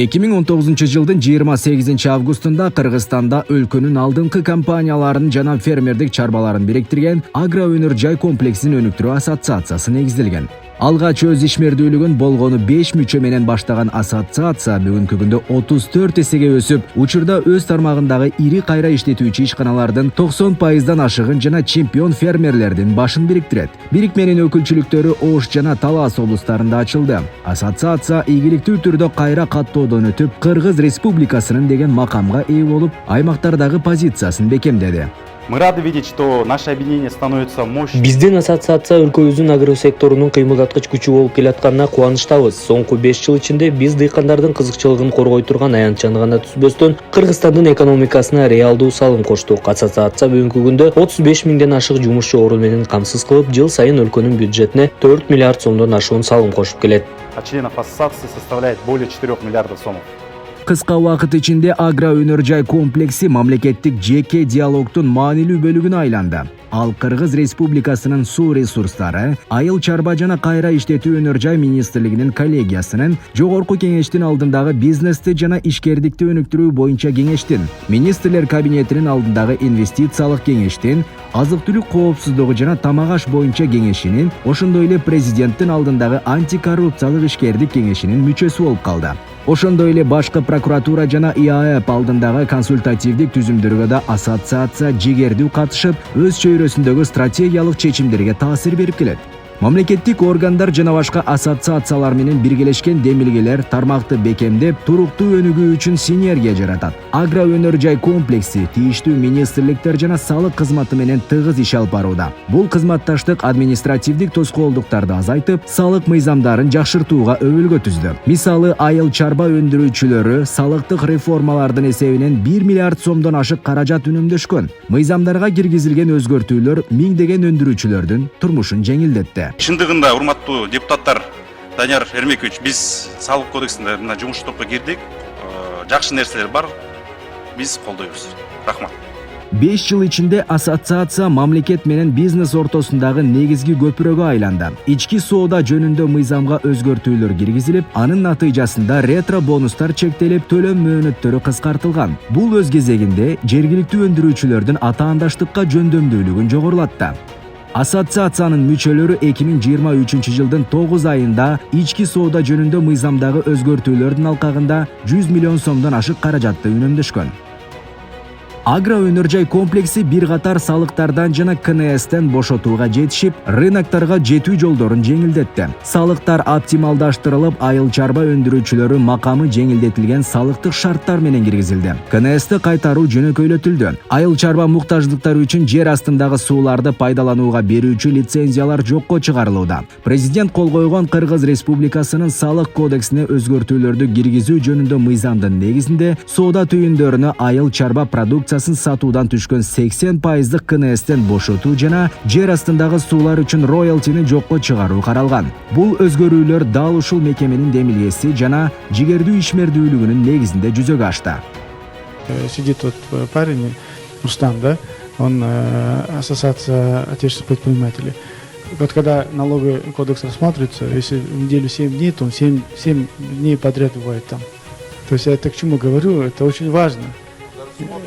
2019 жылдын 28 августунда Кыргызстанда өлкөнүн алдыңкы компанияларын жана фермердик чарбаларын бириктирген Агро өнөр жай комплексин өнүктүрүү ассоциациясы негизделген. Алгач өз ишмердүүлүгүн болгону 5 мүчө менен баштаган ассоциация бүгүнкү күндө 34 эсеге өсүп, учурда өз тармагындагы ири кайра иштетүүчү ишканалардын 90%дан ашыгын жана чемпион фермерлердин башын бириктирет. Бирикменин өкүлчүлүктөрү Ош жана Талас облустарында ачылды. Ассоциация ийгиликтүү түрдө кайра каттоодон өтүп, Кыргыз Республикасынын деген макамга ээ болуп, аймактардагы позициясын бекемдеди. Мы рады видеть, что наше объединение становится мощным. Биздин ассоциация өлкөбүздүн агросекторунун кыймылдаткыч күчү болуп келатканына кубанычтабыз. Соңку 5 жыл ичинде биз дыйкандардын кызыкчылыгын коргой турган аянтчаны гана түзбөстөн Кыргызстандын экономикасына реалдуу салым коштук. Ассоциация бүгүнкү күндө 35 миңден ашык жумушчу орун менен камсыз кылып, жыл сайын өлкөнүн бюджетине 4 миллиард сомдон ашуун салым кошуп келет. А членов ассоциации составляет более 4 миллиардов сомов. Кыска убакыт ичинде Агро өнөр жай комплекси мамлекеттик жеке диалогдун маанилүү бөлүгүнө айланды. Ал Кыргыз Республикасынын суу ресурстары, айыл чарба жана кайра иштетүү өнөр жай министрлигинин коллегиясынын, жогорку кеңештин алдындагы бизнести жана ишкердикти өнүктүрүү боюнча кеңештин, министрлер кабинетинин алдындагы инвестициялык кеңештин, азык-түлүк коопсуздугу жана тамак аш боюнча кеңешинин, ошондой эле президенттин алдындагы антикоррупциялык ишкердик кеңешинин мүчөсү болуп калды. Ошондой эле башкы прокуратура жана ИАЭП алдындагы консультативдик түзүмдөргө да ассоциация жигердүү катышып, өз чөйрөсүндөгү стратегиялык чечимдерге таасир берип келет. Мамлекеттик органдар жана башка ассоциациялар менен биргелешкен демилгелер тармакты бекемдеп, туруктуу өнүгүү үчүн синергия жаратат. Агро өнөр жай комплекси тийиштүү министрликтер жана салык кызматы менен тыгыз иш алып барууда. Бул кызматташтык административдик тоскоолдуктарды азайтып, салык мыйзамдарын жакшыртууга өбөлгө түздү. Мисалы, айыл чарба өндүрүүчүлөрү салыктык реформалардын эсебинен 1 миллиард сомдон ашык каражат үнөмдөшкөн. Мыйзамдарга киргизилген өзгөртүүлөр миңдеген өндүрүүчүлөрдүн турмушун жеңилдетти. Шындыгында, урматтуу депутаттар, Данияр Эрмекович, биз салык кодексинде мына жумуш топко кирдик. Жакшы нерселер бар. Биз колдойбуз. Рахмат. 5 жыл ичинде ассоциация мамлекет менен бизнес ортосундагы негизги көпүрөгө айланды. Ички соода жөнүндө мыйзамга өзгөртүүлөр киргизилип, анын натыйжасында ретро бонустар чектелип, төлөм мөөнөттөрү кыскартылган. Бул өз кезегинде жергиликтүү өндүрүүчүлөрдүн атаандаштыкка жөндөмдүүлүгүн жогорулатты. Ассоциациянын мүчөлөрү 2023 жылдын 9 айында ички соода жөнүндө мыйзамдагы өзгөртүүлөрдүн алкагында 100 миллион сомдон ашык каражатты үнөмдөшкөн. Агро өнөр жай комплекси бир катар салыктардан жана КНСтен бошотууга жетишип, рыноктарга жетүү жолдорун жеңилдетти. Салыктар оптималдаштырылып, айыл чарба өндүрүүчүлөрү макамы жеңилдетилген салыктык шарттар менен киргизилди. КНСти кайтаруу жөнөкөйлөтүлдү. Айыл чарба муктаждыктары үчүн жер астындагы сууларды пайдаланууга берүүчү лицензиялар жокко чыгарылууда. Президент кол койгон Кыргыз Республикасынын салык кодексине өзгөртүүлөрдү киргизүү жөнүндө мыйзамдын негизинде соода түйүндөрүнө айыл чарба продукциясын сатуудан түшкөн 80%дык КНСтен бошотуу жана жер астындагы суулар үчүн роялтини жокко чыгаруу каралган. Бул өзгөрүүлөр дал ушул мекеменин демилгеси жана жигердүү ишмердүүлүгүнүн негизинде жүзөгө ашты. Сидит вот парень, Рустам, да? Он ассоциация отечественных предпринимателей. Вот когда налоговый кодекс рассматривается, если в неделю 7 дней, то он 7 дней подряд бывает там. То есть я это к чему говорю, это очень важно.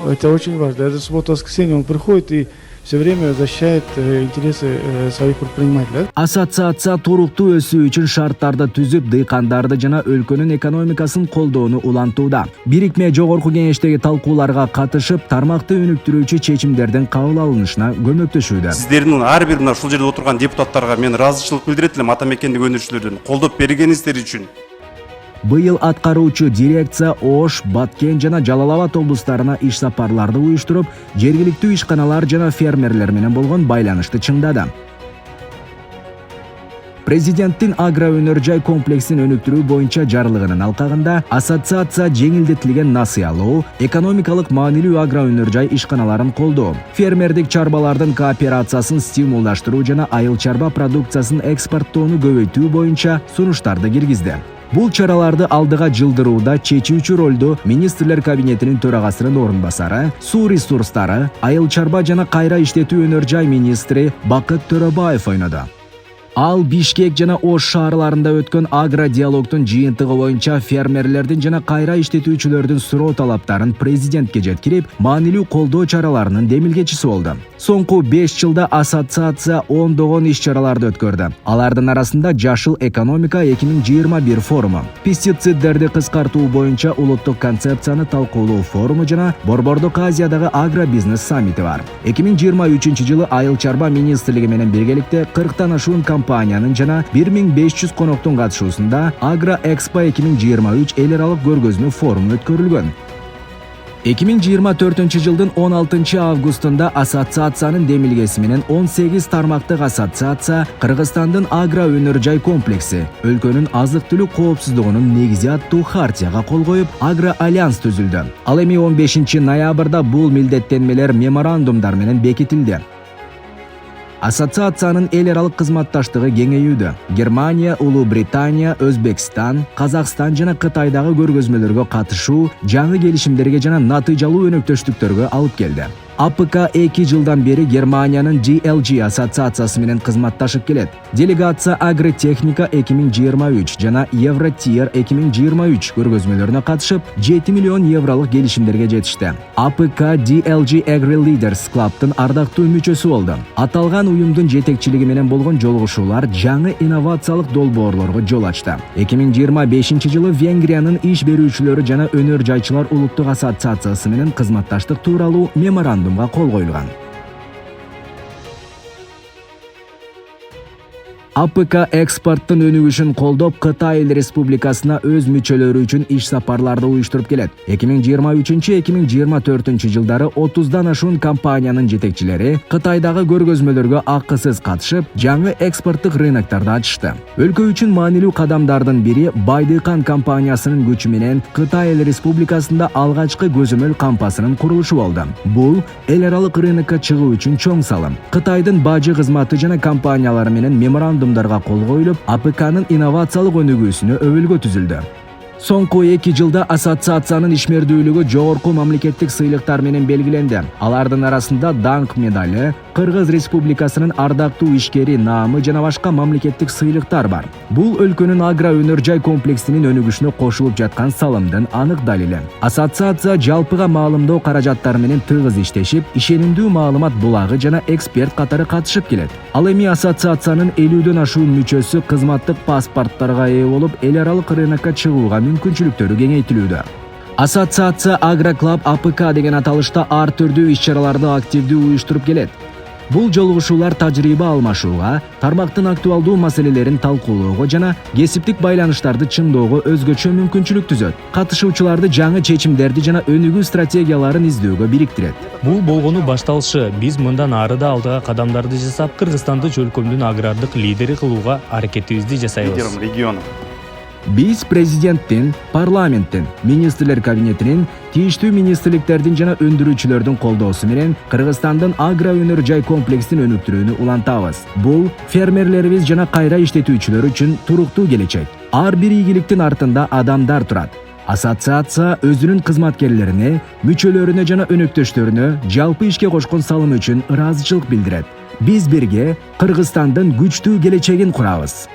Это очень важно. Это суббота-воскресенье он приходит и все время защищает интересы своих предпринимателей. Ассоциация туруктуу өсүү үчүн шарттарды түзүп, дыйкандарды жана өлкөнүн экономикасын колдоону улантууда. Бирикме жогорку кеңештеги талкууларга катышып, тармакты өнүктүрүүчү чечимдердин кабыл алынышына көмөктөшүүдө. Сиздердин ар бир ушул жерде отурган депутаттарга мен ыраазычылык билдирет элем, ата мекендик өнүрүүчүлөрдүн колдоп бергениңиздер үчүн. Быйыл аткаруучу дирекция Ош, Баткен жана Жалал Абад облустарына иш сапарларды уюштуруп, жергиликтүү ишканалар жана фермерлер менен болгон байланышты чыңдады. Президенттин агро өнөр жай комплексин өнүктүрүү боюнча жарлыгынын алкагында ассоциация жеңилдетилген насыялоо, экономикалык маанилүү агро өнөр жай ишканаларын колдоо, фермердик чарбалардын кооперациясын стимулдаштыруу жана айыл чарба продукциясын экспорттоону көбөйтүү боюнча сунуштарды киргизди. Бул чараларды алдыга жылдырууда чечүүчү ролду министрлер кабинетинин төрагасынын орун басары, суу ресурстары, айыл чарба жана кайра иштетүү өнөр жай министри Бакыт Төрөбаев ойноду. Ал Бишкек жана Ош шаарларында өткөн агродиалогдун жыйынтыгы боюнча фермерлердин жана кайра иштетүүчүлөрдүн суроо талаптарын президентке жеткирип, маанилүү колдоо чараларынын демилгечиси болду. Соңку 5 жылда ассоциация ондогон иш-чараларды өткөрдү. Алардын арасында Жашыл экономика 2021 форуму, пестициддерди кыскартуу боюнча улуттук концепцияны талкуулоо форуму жана Борбордук Азиядагы агробизнес саммити бар. 2023-жылы Айыл чарба министрлиги менен биргеликте 40тан ашуун компаниянын жана 1500 коноктун катышуусунда Агро Экспо 2023 эл аралык көргөзмө форуму өткөрүлгөн. 2024 жылдын 16 августунда ассоциациянын демилгеси менен 18 тармактык ассоциация Кыргызстандын агро өнөр жай комплекси, өлкөнүн азык-түлүк коопсуздугунун негизи аттуу хартияга кол коюп, агро альянс түзүлдү. Ал эми 15 ноябрда бул милдеттенмелер меморандумдар менен бекитилди. Ассоциациянын эл аралык кызматташтыгы кеңейүүдө. Германия, Улуу Британия, Өзбекстан, Казакстан жана Кытайдагы көргөзмөлөргө катышуу жаңы келишимдерге жана натыйжалуу өнөктөштүктөргө алып келди. АПК 2 жылдан бери Германиянын GLG ассоциациясы менен кызматташып келет. Делегация Агротехника 2023 жана Евротир 2023 көргөзмөлөрүнө катышып, 7 миллион евролук келишимдерге жетишти. АПК DLG Agri Leaders Club'тын ардактуу мүчөсү болду. Аталган уюмдун жетекчилиги менен болгон жолугушуулар жаңы инновациялык долбоорлорго жол ачты. 2025 жылы Венгриянын иш берүүчүлөрү жана өнөр жайчылар улуттук ассоциациясы менен кызматташтык тууралуу меморандумга кол коюлган. АПК экспорттун өнүгүшүн колдоп, Кытай Республикасына өз мүчөлөрү үчүн иш сапарларды уюштуруп келет. 2023-2024 жылдары 30дан ашуун компаниянын жетекчилери Кытайдагы көргөзмөлөргө акысыз катышып, жаңы экспорттук рыноктарды ачышты. Өлкө үчүн маанилүү кадамдардын бири Байдыкан компаниясынын күчү менен Кытай Республикасында алгачкы көзөмөл кампасынын курулушу болду. Бул эл аралык рынокко чыгуу үчүн чоң салым. Кытайдын бажы кызматы жана компаниялары менен меморандумдарга кол коюлуп, АПКнын инновациялык өнүгүүсүнө өбөлгө түзүлдү. Соңку 2 жылда ассоциациянын ишмердүүлүгү жогорку мамлекеттик сыйлыктар менен белгиленди. Алардын арасында Даңк медали, Кыргыз Республикасынын ардактуу ишкери наамы жана башка мамлекеттик сыйлыктар бар. Бул өлкөнүн агро өнөр жай комплексинин өнүгүшүнө кошулуп жаткан салымдын анык далили. Ассоциация жалпыга маалымдоо каражаттары менен тыгыз иштешип, ишенимдүү маалымат булагы жана эксперт катары катышып келет. Ал эми ассоциациянын 50дөн ашуун мүчөсү кызматтык паспорттарга ээ болуп, эл аралык рынокко чыгууга мүмкүнчүлүктөрү кеңейтилүүдө. Ассоциация Агроклаб АПК деген аталышта ар түрдүү иш-чараларды активдүү уюштуруп келет. Бул жолугушуулар тажрыйба алмашууга, тармактын актуалдуу маселелерин талкуулоого жана кесиптик байланыштарды чыңдоого өзгөчө мүмкүнчүлүк түзөт. Катышуучуларды жаңы чечимдерди жана өнүгүү стратегияларын издөөгө бириктирет. Бул болгону башталышы. Биз мындан ары да алдыга кадамдарды жасап, Кыргызстанды өлкөмдүн агрардык лидери кылууга аракетибизди жасайбыз. Лидером региона. Биз президенттин, парламенттин, министрлер кабинетинин, тийиштүү министрликтердин жана өндүрүүчүлөрдүн колдоосу менен Кыргызстандын агро өнөр жай комплексин өнүктүрүүнү улантабыз. Бул фермерлерибиз жана кайра иштетүүчүлөр үчүн туруктуу келечек. Ар бир ийгиликтин артында адамдар турат. Ассоциация өзүнүн кызматкерлерине, мүчөлөрүнө жана өнөктөштөрүнө жалпы ишке кошкон салымы үчүн ыраазычылык билдирет. Биз бирге Кыргызстандын күчтүү келечегин курабыз.